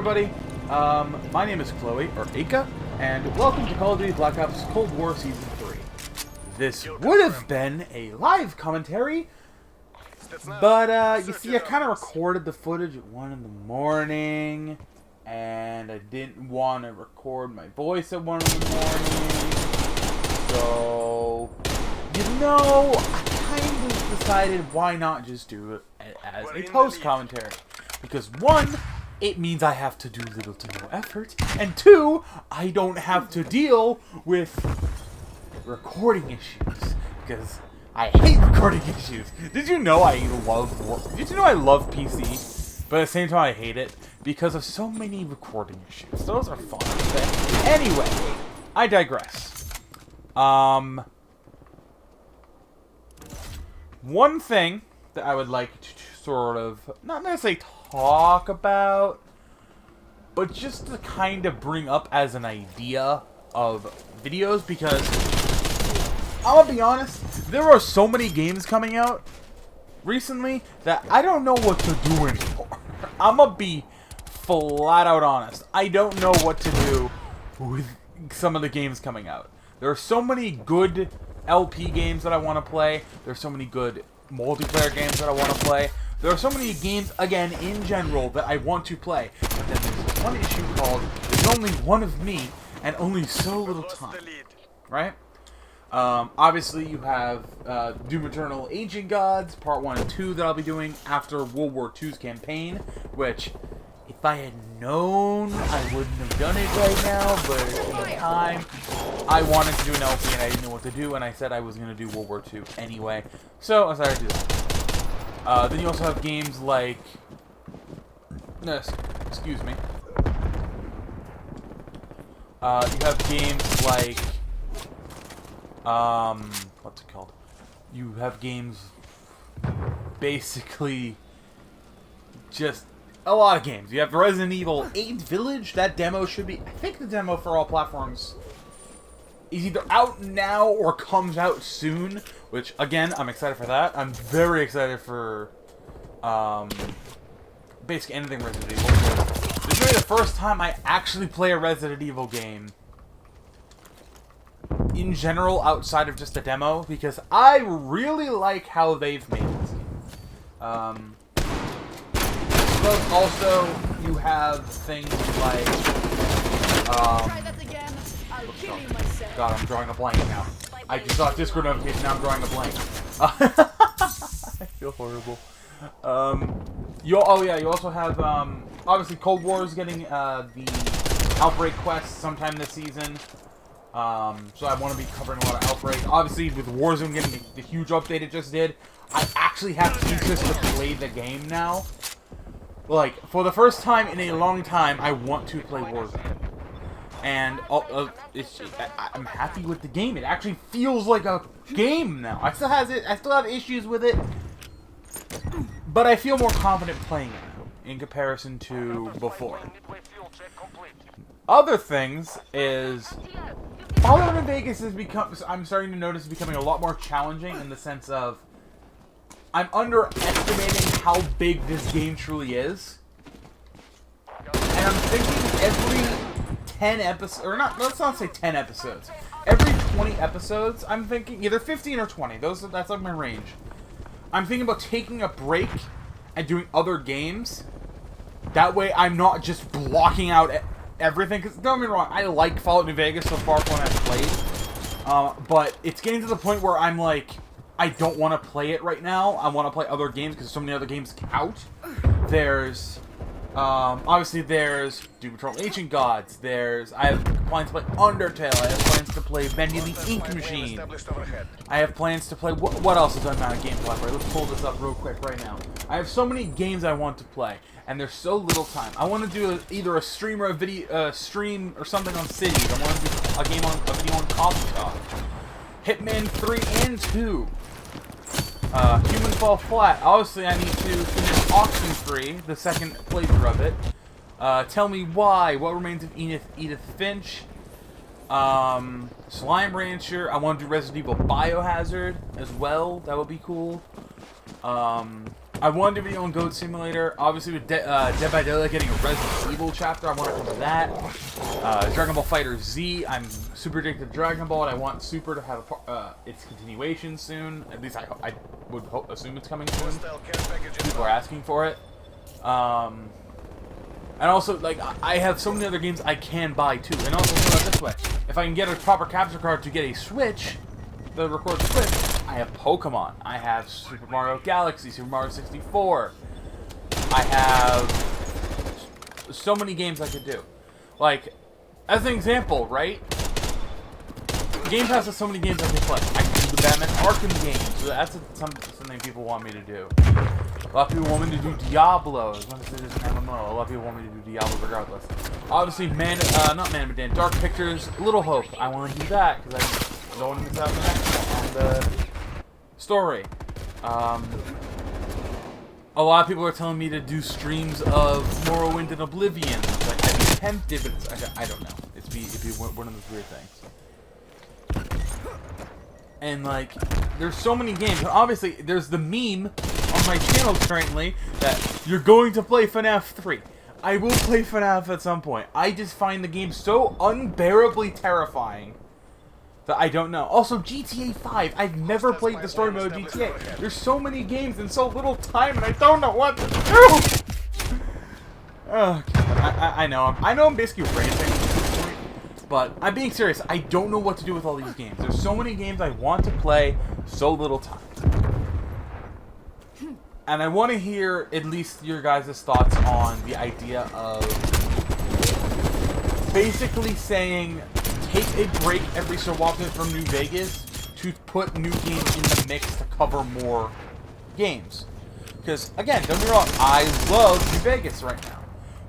everybody. My name is Chloe, or Aika, and welcome to Call of Duty Black Ops Cold War Season 3. This would have been a live commentary, but you see I kind of recorded the footage at 1 in the morning, and I didn't want to record my voice at 1 in the morning, so, you know, I kind of decided why not just do it as a post-commentary. Because 1, it means I have to do little to no effort, and 2, I don't have to deal with recording issues, because I hate recording issues. Did you know I love PC, but at the same time I hate it, because of so many recording issues. Those are fun. Anyway, I digress. One thing that I would like to sort of, not necessarily talk about, but just to kind of bring up as an idea of videos, because I'll be honest, there are so many games coming out recently that I don't know what to do anymore. I'm gonna be flat out honest. I don't know what to do with some of the games coming out. There are so many good LP games that I want to play. There's so many good multiplayer games that I want to play. There are so many games, again, in general, that I want to play. But then there's one issue called, there's only one of me, and only so little time. Right? Obviously, you have Doom Eternal Ancient Gods, Part 1 and 2 that I'll be doing after World War II's campaign, which, if I had known, I wouldn't have done it right now, but at the time, I wanted to do an LP and I didn't know what to do, and I said I was going to do World War II anyway, so I decided to do that. Then you also have games like, excuse me, you have games like, what's it called? You have games, basically, just a lot of games. You have Resident Evil 8 Village. That demo should be, I think the demo for all platforms is either out now or comes out soon, which, again, I'm excited for that. I'm very excited for, basically anything Resident Evil. This is really the first time I actually play a Resident Evil game in general outside of just a demo, because I really like how they've made this game. But also, you have things like, God, I'm drawing a blank now. I just saw a Discord notification, now I'm drawing a blank. I feel horrible. You also have, obviously Cold War is getting, the Outbreak quest sometime this season. So I want to be covering a lot of Outbreak. Obviously, with Warzone getting the huge update it just did, I actually have interest to play the game now. Like, for the first time in a long time, I want to play Warzone. And I'm happy with the game. It actually feels like a game now. I still have issues with it, but I feel more confident playing it in comparison to before. Other things is, Fallout in Vegas has become, I'm starting to notice, becoming a lot more challenging in the sense of I'm underestimating how big this game truly is. And I'm thinking every 10 episodes, or not, let's not say 10 episodes. Every 20 episodes, I'm thinking either 15 or 20. That's like my range. I'm thinking about taking a break and doing other games. That way I'm not just blocking out everything. Because don't get me wrong, I like Fallout New Vegas so far from when I've played. But it's getting to the point where I'm like, I don't want to play it right now. I want to play other games because so many other games out. There's, obviously there's Doom Eternal Ancient Gods. I have plans to play Undertale. I have plans to play Bendy the Ink Machine. I have plans to play, what else is on my game library? Let's pull this up real quick right now. I have so many games I want to play, and there's so little time. I want to do either a stream or a video, stream or something on Cities. I want to do a video on Coffee Talk. Hitman 3 and 2. Human Fall Flat. Obviously, I need to finish Oxenfree, the second playthrough of it. Tell Me Why. What Remains of Edith Finch. Slime Rancher. I want to do Resident Evil Biohazard as well. That would be cool. I want to do a video on Goat Simulator. Obviously, with Dead by Daylight getting a Resident Evil chapter, I want to cover that. Dragon Ball Fighter Z, I'm super addicted to Dragon Ball, and I want Super to have its continuation soon. At least I would assume it's coming soon. People are asking for it. And also, like, I have so many other games I can buy too. And also, think about it this way: if I can get a proper capture card to get a Switch, the record Switch. I have Pokemon. I have Super Mario Galaxy, Super Mario 64. I have so many games I could do. Like, as an example, right? Game Pass has so many games I can play. I can do the Batman Arkham games. That's something people want me to do. A lot of people want me to do Diablo. As long as it is an MMO. A lot of people want me to do Diablo regardless. Obviously, not Man, but Dan, Dark Pictures, Little Hope. I want to do that because I don't want to miss out on the next one. On the story. A lot of people are telling me to do streams of Morrowind and Oblivion. Like, I'd be tempted, but I don't know. It'd be one of those weird things. And like, there's so many games. And obviously, there's the meme on my channel currently that you're going to play FNAF 3. I will play FNAF at some point. I just find the game so unbearably terrifying that I don't know. Also, GTA 5. I've never played the story mode of GTA. There's so many games and so little time, and I don't know what to do. Oh, God. I know. I'm basically ranting at this point, but I'm being serious. I don't know what to do with all these games. There's so many games I want to play, so little time. And I want to hear at least your guys' thoughts on the idea of basically saying, take a break every so often from New Vegas to put new games in the mix to cover more games. Because, again, don't get me wrong, I love New Vegas right now.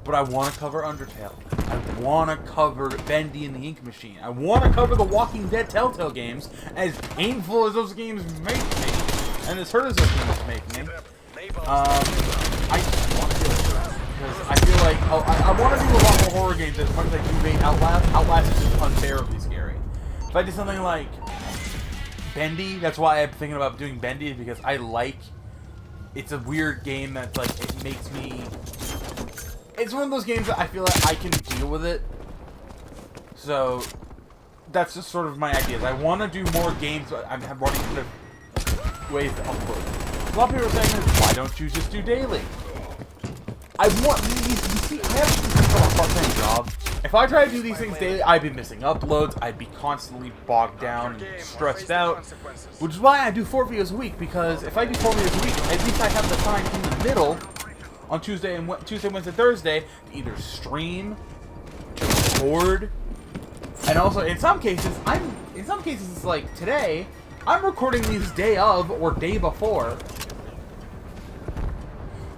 But I want to cover Undertale. I want to cover Bendy and the Ink Machine. I want to cover the Walking Dead Telltale games, as painful as those games make me, and as hurt as those games make me. I just want to do it. Because I feel like I want to do a lot more horror games as much as I do make Outlast. Outlast is just unbearably scary. If I did something like Bendy, that's why I'm thinking about doing Bendy, is because I like. It's a weird game that's like, it makes me. It's one of those games that I feel like I can deal with it. So that's just sort of my ideas. I want to do more games, but I'm running out of ways to upload. A lot of people are saying, why don't you just do daily? I want, you see, I have a part-time job. If I try to do these things daily, I'd be missing uploads, I'd be constantly bogged down and stressed out. Which is why I do 4 videos a week, because if I do 4 videos a week, at least I have the time in the middle, on Tuesday, Wednesday, Thursday, to either stream, to record, and also, in some cases, it's like today, I'm recording these day of, or day before.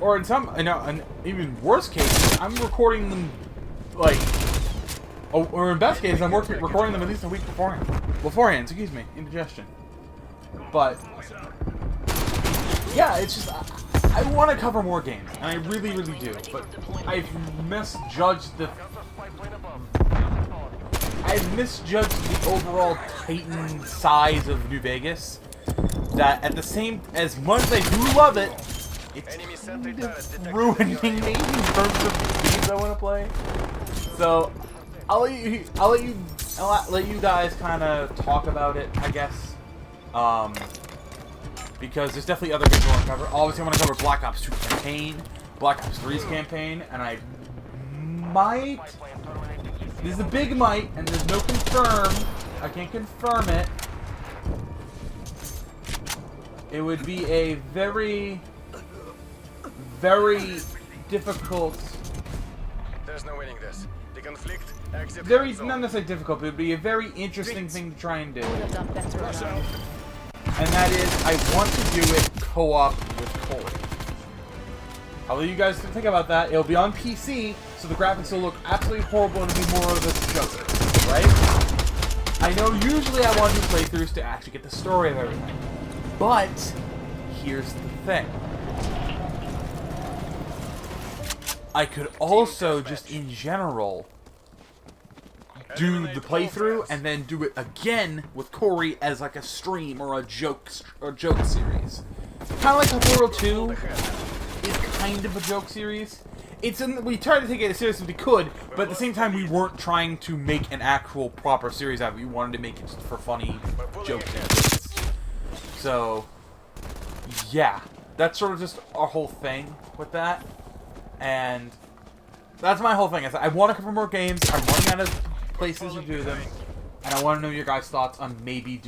Or in some, and even worse cases, I'm recording them, like, or in best case, I'm recording them at least a week beforehand, excuse me, indigestion. But, yeah, it's just, I want to cover more games, and I really, really do, but I've misjudged the overall Titan size of New Vegas, that at the same, as much as I do love it, it's kind of ruining me in terms of the games I want to play. So I'll let you guys kind of talk about it, I guess. Because there's definitely other games I want to cover. Obviously, I want to cover Black Ops 2 campaign, Black Ops 3's campaign, and I might. This is a big might, and there's no confirm. I can't confirm it. It would be a very difficult. There's no winning this. The conflict. Not necessarily difficult, but it would be a very interesting thing to try and do. And that is, I want to do it co-op with Corey. I'll let you guys think about that. It'll be on PC, so the graphics will look absolutely horrible and it'll be more of a joke, right? I know usually I want to do playthroughs to actually get the story of everything. But, here's the thing. I could also, just in general, do the playthrough and then do it again with Corey as like a stream or a joke series. Kind of like a Portal 2, is kind of a joke series. We tried to take it as serious as we could, but at the same time, we weren't trying to make an actual proper series out of it. We wanted to make it just for funny jokes and bits. So, yeah, that's sort of just our whole thing with that, and that's my whole thing. I want to cover more games. I'm running out of places to do them, and I want to know your guys' thoughts on maybe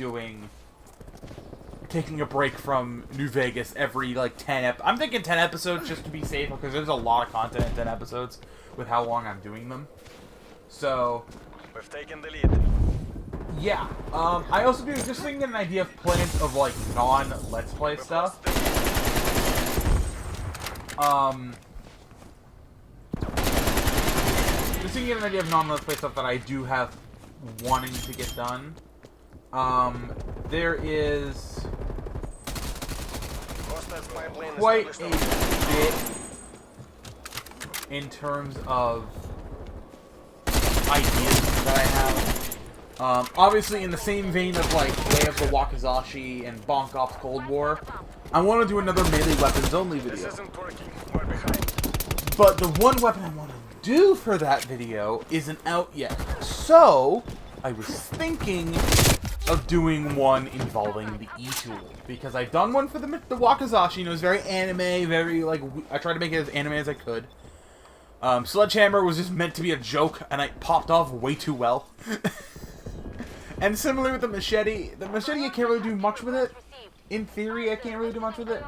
taking a break from New Vegas every, like, 10 I'm thinking 10 episodes just to be safe, because there's a lot of content in 10 episodes with how long I'm doing them. So, We've taken the lead. yeah. I also do just thinking an idea of plans of, like, non-Let's Play stuff. Just thinking an idea of non-Let's Play stuff that I do have wanting to get done. There is quite a bit in terms of ideas that I have. Obviously, in the same vein of, like, Way of the Wakizashi and Bonk Off's Cold War, I want to do another melee weapons only video. But the one weapon I want to do for that video isn't out yet. So, I was thinking of doing one involving the E-Tool. Because I've done one for the Wakizashi, and it was very anime, very, like, I tried to make it as anime as I could. Sledgehammer was just meant to be a joke, and I popped off way too well. And similarly with the machete I can't really do much with it. In theory, I can't really do much with it.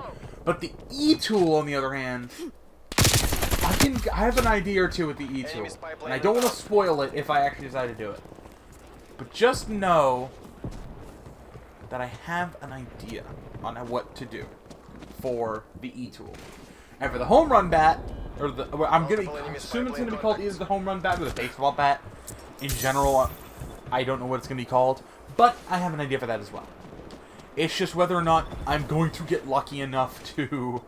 But the E-Tool, on the other hand, I have an idea or two with the E-Tool. And I don't want to spoil it if I actually decide to do it. But just know that I have an idea on what to do for the E-Tool. And for the home run bat, or I'm assuming it's gonna be called either the home run bat or the baseball bat. In general, I don't know what it's gonna be called, but I have an idea for that as well. It's just whether or not I'm going to get lucky enough to,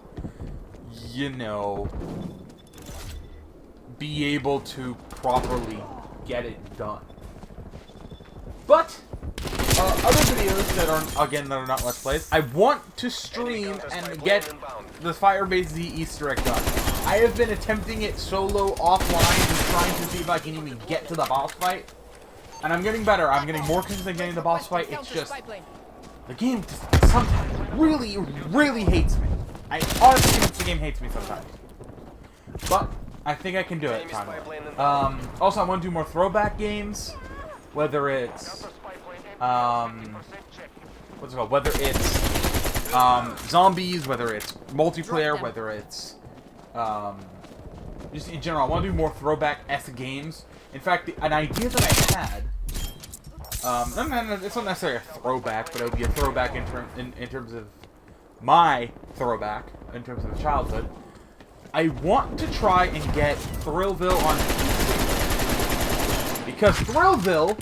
you know, be able to properly get it done. But other videos that are not Let's Plays, I want to stream and get the Firebase Z Easter egg done. I have been attempting it solo offline and trying to see if I can even get to the boss fight. And I'm getting better. I'm getting more consistent getting the boss fight. It's just the game just sometimes really, really hates me. I honestly think the game hates me sometimes. But I think I can do it. Also, I want to do more throwback games. Whether it's what's it called? Whether it's zombies, whether it's multiplayer, whether it's just in general. I want to do more throwback-esque games. In fact, an idea that I had, it's not necessarily a throwback, but it would be a throwback in terms of my throwback, in terms of childhood. I want to try and get Thrillville on PC. Because Thrillville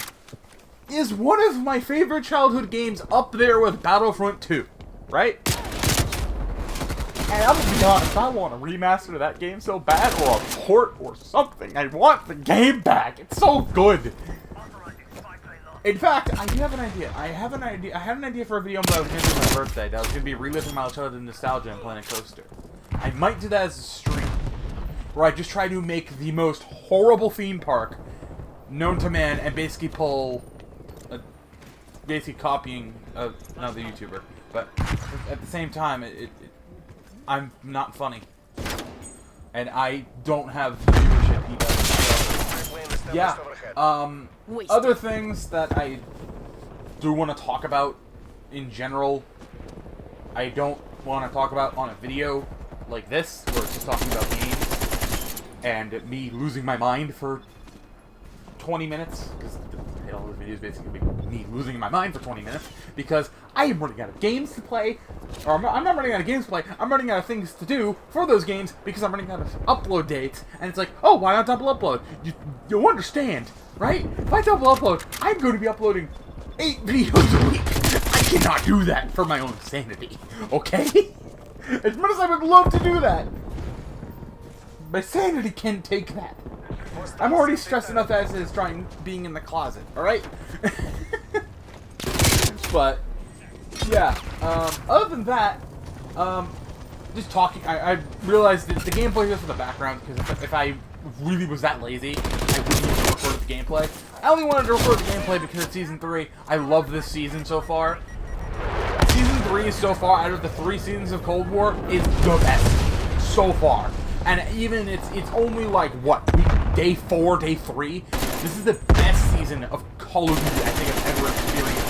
is one of my favorite childhood games, up there with Battlefront 2, right? And I'm gonna be honest, I want a remaster of that game so bad, or a port or something. I want the game back. It's so good. In fact, I do have an idea. I had an idea for a video that I was going to do on my birthday. That was going to be reliving my childhood nostalgia and Planet Coaster. I might do that as a stream, where I just try to make the most horrible theme park known to man and basically pull, basically copying another YouTuber. But at the same time, I'm not funny, and I don't have viewership either. So, yeah. Other things that I do want to talk about in general, I don't want to talk about on a video like this, where it's just talking about games and me losing my mind for 20 minutes, because the title of the video is basically me losing my mind for 20 minutes, because I am running out of games to play, or I'm not running out of games to play, I'm running out of things to do for those games, because I'm running out of upload dates, and it's like, oh, why not double upload? You understand, right? If I double upload, I'm going to be uploading 8 videos a week. I cannot do that for my own sanity, okay? As much as I would love to do that, my sanity can't take that. I'm already stressed enough as it is being in the closet, alright? But, yeah, other than that, just talking, I realized that the gameplay is just for the background, because if I really was that lazy, I wouldn't even record the gameplay. I only wanted to record the gameplay because it's Season 3. I love this season so far. Season 3 so far, out of the 3 seasons of Cold War, is the best so far. And even it's only like, what, day 4, day 3? This is the best season of Call of Duty I think I've ever experienced.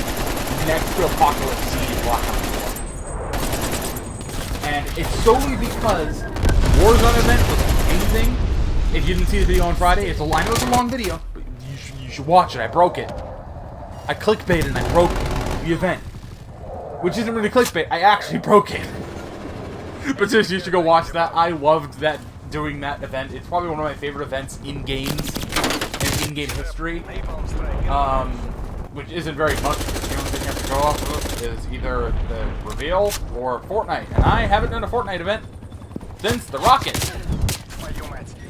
Next to Apocalypse Siege Black Ops 4. And it's solely because Warzone event was amazing. If you didn't see the video on Friday, I know it's a long video, but you should watch it. I broke it. I clickbaited and I broke the event. Which isn't really clickbait, I actually broke it. But seriously, you should go watch that. I loved that, doing that event. It's probably one of my favorite events in games, in-game history. Which isn't very much, because the only thing I have to go off of is either the reveal or Fortnite. And I haven't done a Fortnite event since the Rocket.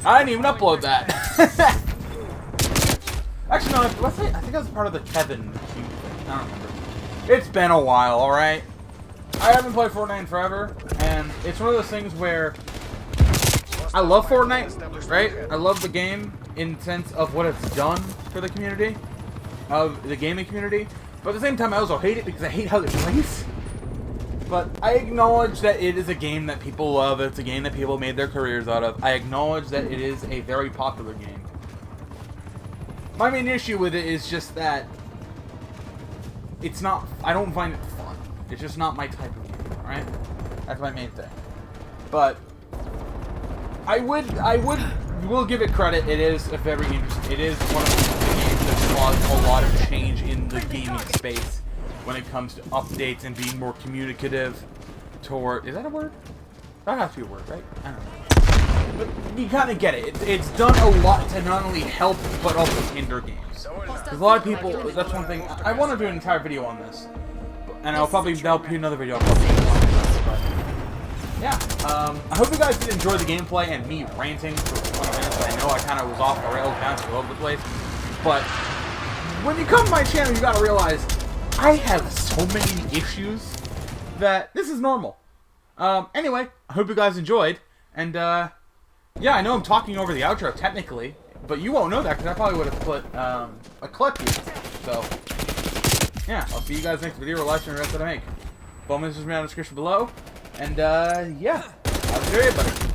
I didn't even upload that. Actually, no, let's say, I think that was part of the Kevin thing. I don't remember. It's been a while, alright? I haven't played Fortnite in forever, and it's one of those things where I love Fortnite, right? I love the game in the sense of what it's done for the community, of the gaming community, but at the same time I also hate it because I hate how it plays. But I acknowledge that it is a game that people love, it's a game that people made their careers out of. I acknowledge that it is a very popular game. My main issue with it is just that it's not, I don't find it fun. It's just not my type of game, alright? That's my main thing. But I will give it credit. It is a very interesting, it is one of the games that's caused a lot of change in the gaming space when it comes to updates and being more communicative toward, is that a word? That has to be a word, right? I don't know. But you kind of get it. It's done a lot to not only help, but also hinder games. Because a lot of people, that's one thing, I want to do an entire video on this. And that'll be another video I'll probably do on this, but yeah. I hope you guys did enjoy the gameplay and me ranting for 20 minutes. I know I kind of was off the rails, bouncing all over the place. But when you come to my channel, you gotta realize I have so many issues that this is normal. Anyway, I hope you guys enjoyed. And yeah, I know I'm talking over the outro technically, but you won't know that because I probably would have put a clip here. So yeah, I'll see you guys next video or live stream the rest that I make. Phone messages me in the description below. And yeah, have a good day, everybody.